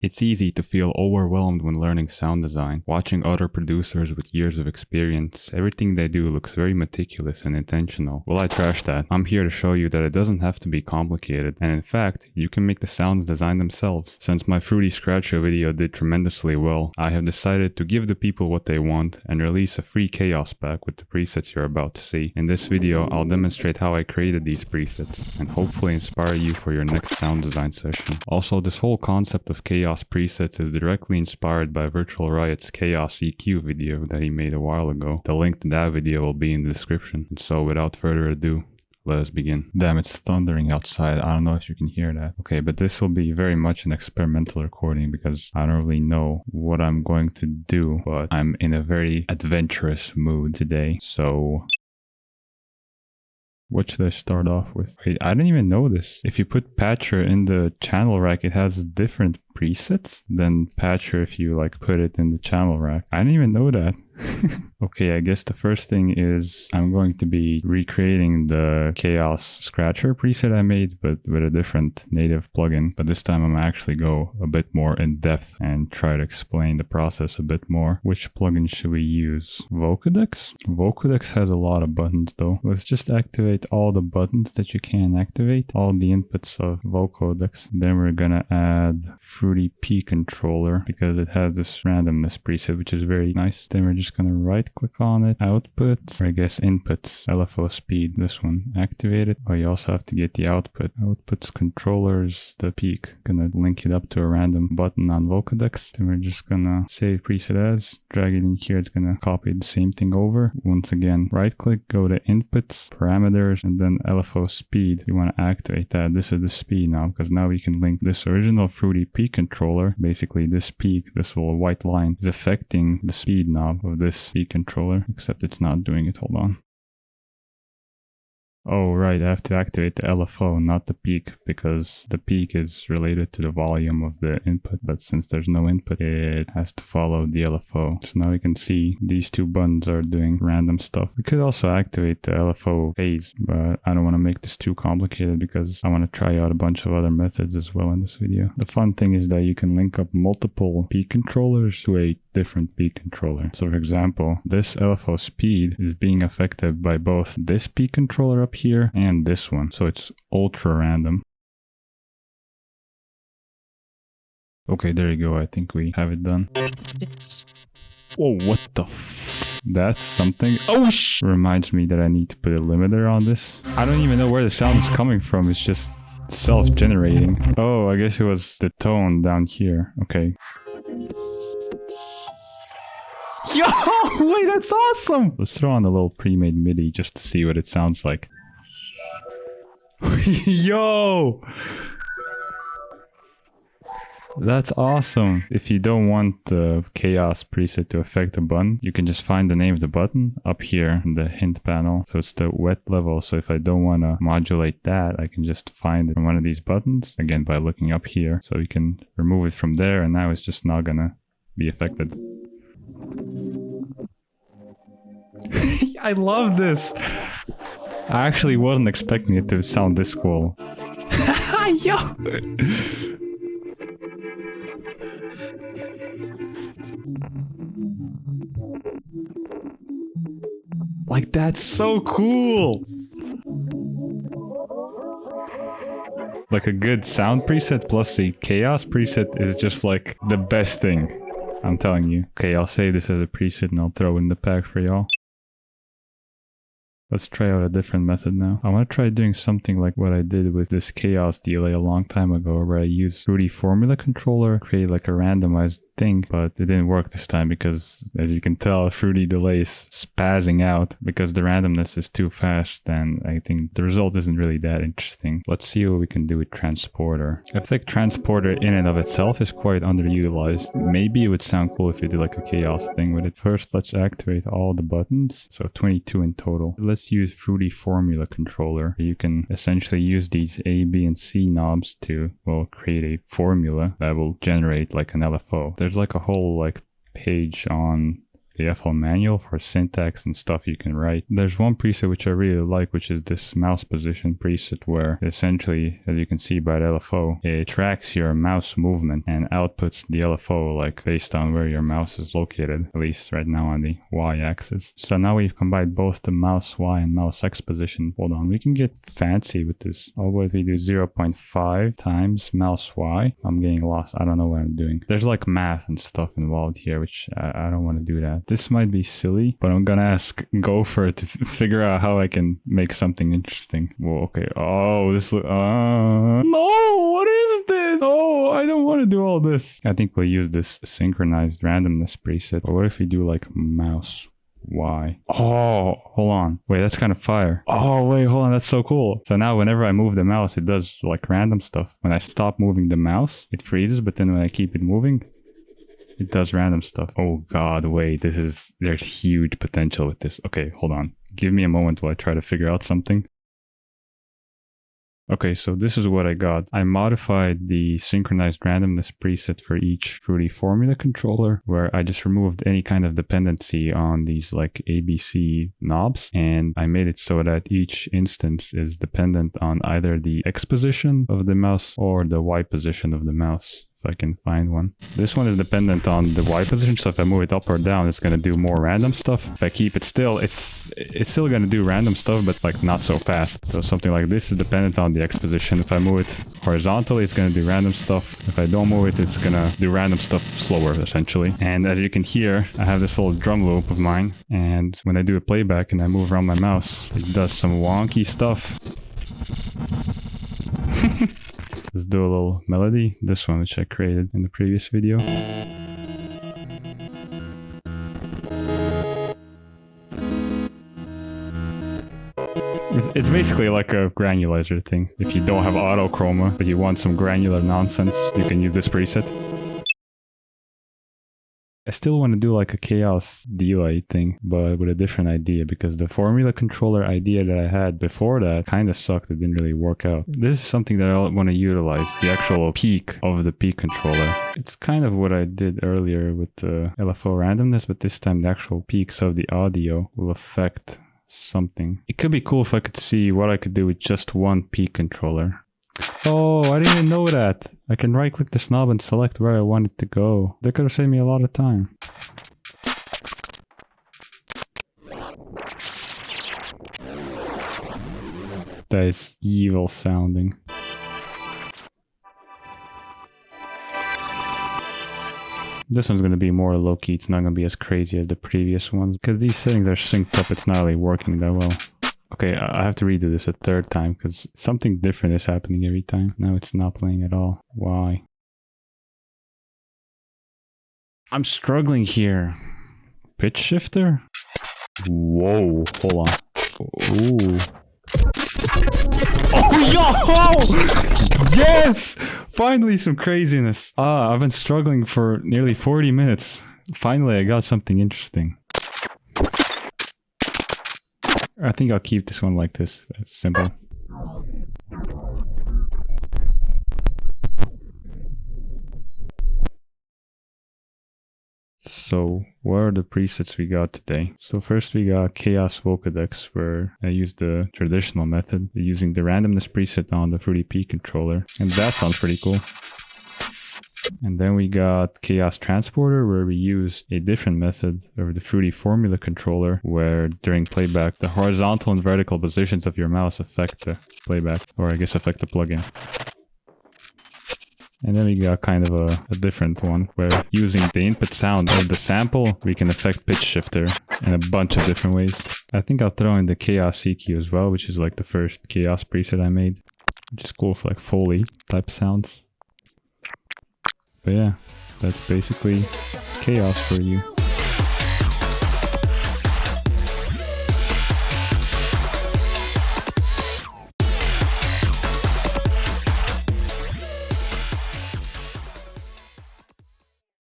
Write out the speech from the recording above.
It's easy to feel overwhelmed when learning sound design. Watching other producers with years of experience, everything they do looks very meticulous and intentional. Well, I trash that. I'm here to show you that it doesn't have to be complicated, and in fact, you can make the sounds design themselves. Since my Fruity Scratcher video did tremendously well, I have decided to give the people what they want and release a free chaos pack with the presets you're about to see. In this video, I'll demonstrate how I created these presets and hopefully inspire you for your next sound design session. Also, this whole concept of chaos presets is directly inspired by Virtual Riot's Chaos EQ video that he made a while ago. The link to that video will be in the description. And so without further ado, let us begin. Damn, it's thundering outside. I don't know if you can hear that. Okay, but this will be very much an experimental recording because I don't really know what I'm going to do, but I'm in a very adventurous mood today. So what should I start off with? Wait, I didn't even know this. If you put Patcher in the channel rack, it has different presets than Patcher if you like put it in the channel rack. I didn't even know that. Okay, I guess the first thing is I'm going to be recreating the Chaos Scratcher preset I made, but with a different native plugin. But this time I'm actually go a bit more in depth and try to explain the process a bit more. Which plugin should we use? Vocodex? Vocodex has a lot of buttons though. Let's just activate all the buttons that you can activate, all the inputs of Vocodex. Then we're gonna add Fruity P controller because it has this randomness preset, which is very nice. Then we're just gonna right click on it, output, or I guess inputs, LFO speed, this one, activate it. Oh, you also have to get the output. Outputs, controllers, the peak. Gonna link it up to a random button on Vocodex. Then we're just gonna save preset as, drag it in here, it's gonna copy the same thing over. Once again, right click, go to inputs, parameters, and then LFO speed. You wanna activate that. This is the speed now, because now we can link this original Fruity Peak controller. Basically this peak, this little white line, is affecting the speed knob of this speed controller, except it's not doing it. Hold on. Oh, right, I have to activate the LFO, not the peak, because the peak is related to the volume of the input, but since there's no input, it has to follow the LFO. So now we can see these two buttons are doing random stuff. We could also activate the LFO phase, but I don't want to make this too complicated because I want to try out a bunch of other methods as well in this video. The fun thing is that you can link up multiple peak controllers to a different peak controller. So for example, this LFO speed is being affected by both this peak controller up here and this one, so it's ultra random. Okay, there you go. I think we have it done. Whoa, what the f? That's something. Oh reminds me that I need to put a limiter on this. I don't even know where the sound is coming from. It's just self-generating. Oh, I guess it was the tone down here. Okay. Yo, wait, that's awesome! Let's throw on a little pre-made MIDI just to see what it sounds like. Yo! That's awesome. If you don't want the chaos preset to affect the button, you can just find the name of the button up here in the hint panel. So it's the wet level. So if I don't want to modulate that, I can just find it from one of these buttons, again by looking up here. So you can remove it from there, and now it's just not gonna be affected. I love this. I actually wasn't expecting it to sound this cool. Yo! Like, that's so cool! Like a good sound preset plus the chaos preset is just like the best thing. I'm telling you. Okay, I'll save this as a preset and I'll throw it in the pack for y'all. Let's try out a different method now. I want to try doing something like what I did with this chaos delay a long time ago, where I used Fruity Formula controller, create like a randomized thing, but it didn't work this time because, as you can tell, Fruity delay is spazzing out because the randomness is too fast, and I think the result isn't really that interesting. Let's see what we can do with Transporter. I think Transporter in and of itself is quite underutilized. Maybe it would sound cool if you did like a chaos thing with it. First, let's activate all the buttons, so 22 in total. Let's use Fruity Formula controller. You can essentially use these A, B, and C knobs to, well, create a formula that will generate like an LFO. There's like a whole like page on the FL manual for syntax and stuff you can write. There's one preset which I really like, which is this mouse position preset, where essentially, as you can see by the LFO, it tracks your mouse movement and outputs the LFO like based on where your mouse is located, at least right now on the Y axis. So now we've combined both the mouse Y and mouse X position. Hold on, we can get fancy with this. Oh, what if we do 0.5 times mouse Y? I'm getting lost. I don't know what I'm doing. There's like math and stuff involved here, which I don't want to do that. This might be silly, but I'm gonna ask Gopher to figure out how I can make something interesting. Well, okay. Oh, this no, what is this? Oh, I don't want to do all this. I think we'll use this synchronized randomness preset. Or what if we do like mouse Y? Oh, hold on. Wait, that's kind of fire. Oh, wait, hold on. That's so cool. So now whenever I move the mouse, it does like random stuff. When I stop moving the mouse, it freezes, but then when I keep it moving, it does random stuff. Oh God, wait, there's huge potential with this. Okay, hold on. Give me a moment while I try to figure out something. Okay, so this is what I got. I modified the synchronized randomness preset for each Fruity Formula controller, where I just removed any kind of dependency on these like ABC knobs, and I made it so that each instance is dependent on either the X position of the mouse or the Y position of the mouse. If I can find one. This one is dependent on the Y position, so if I move it up or down, it's going to do more random stuff. If I keep it still, it's still going to do random stuff, but like not so fast. So something like this is dependent on the X position. If I move it horizontally, it's going to do random stuff. If I don't move it, it's going to do random stuff slower, essentially. And as you can hear, I have this little drum loop of mine, and when I do a playback and I move around my mouse, it does some wonky stuff. Let's do a little melody. This one, which I created in the previous video. It's basically like a granulizer thing. If you don't have auto chroma, but you want some granular nonsense, you can use this preset. I still want to do like a chaos delay thing, but with a different idea, because the formula controller idea that I had before that kind of sucked. It didn't really work out. This is something that I want to utilize, the actual peak of the peak controller. It's kind of what I did earlier with the LFO randomness, but this time the actual peaks of the audio will affect something. It could be cool if I could see what I could do with just one peak controller. Oh, I didn't even know that. I can right click this knob and select where I want it to go. That could have saved me a lot of time. That is evil sounding. This one's going to be more low-key. It's not going to be as crazy as the previous ones, because these settings are synced up. It's not really working that well. Okay, I have to redo this a third time because something different is happening every time. Now it's not playing at all. Why? I'm struggling here. Pitch shifter? Whoa, hold on. Ooh. Oh, yo! Yes! Finally some craziness. I've been struggling for nearly 40 minutes. Finally, I got something interesting. I think I'll keep this one like this. It's simple. So, what are the presets we got today? So first we got Chaos Vocodex, where I used the traditional method, using the randomness preset on the Fruity P controller. And that sounds pretty cool. And then we got Chaos Transporter, where we used a different method of the Fruity Formula controller, where during playback, the horizontal and vertical positions of your mouse affect the playback, or I guess affect the plugin. And then we got kind of a different one, where using the input sound of the sample, we can affect pitch shifter in a bunch of different ways. I think I'll throw in the Chaos EQ as well, which is like the first Chaos preset I made, which is cool for like Foley type sounds. But yeah, that's basically chaos for you.